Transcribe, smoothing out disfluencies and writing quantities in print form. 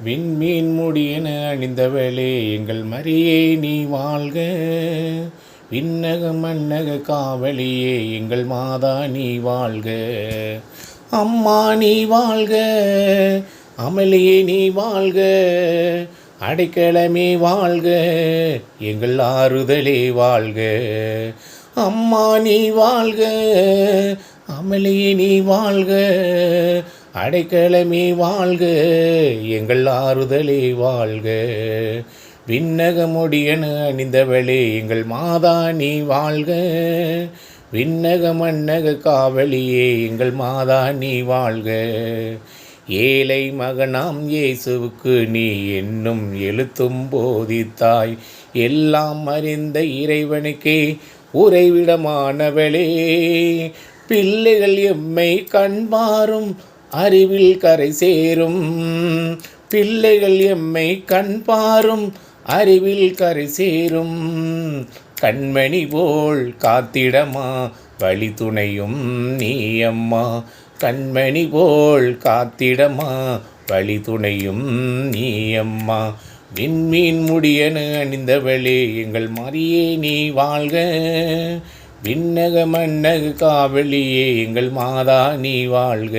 விண்மீன் முடியென அணிந்தவளே எங்கள் மரியே நீ வாழ்க. விண்ணக மண்ணக காவலியே எங்கள் மாதா நீ வாழ்க. அம்மா நீ வாழ்க, அமளியே நீ வாழ்க, அடைக்கலமே வாழ்க, எங்கள் ஆறுதலே வாழ்க. அம்மா நீ வாழ்க, அமளியே நீ வாழ்க, அடைக்கலமே வாழ்க, எங்கள் ஆறுதலே வாழ்க. விண்ணக முடியென அணிந்தவளே எங்கள் மாதா நீ வாழ்க. விண்ணக மண்ணக காவலியே எங்கள் மாதா நீ வாழ்க. ஏழை மகனாம் இயேசுவுக்கு நீ என்னும் எழுத்தும் போதித்தாய். எல்லாம் அறிந்த இறைவனுக்கே உறைவிடமானவளே, பிள்ளைகள் எம்மை கண்பாரும் அறிவில் கரை சேரும். பிள்ளைகள் எம்மை கண்பாரும் அறிவில் கரை சேரும். கண்மணி போல் காத்திடமா வழி துணையும் நீ அம்மா. கண்மணி போல் காத்திடமா வழி துணையும் நீ அம்மா. விண்மீன் முடியென அணிந்தவளே எங்கள் மரியே நீ வாழ்க. விண்ணக மண்ணக காவலியே எங்கள் மாதா நீ வாழ்க.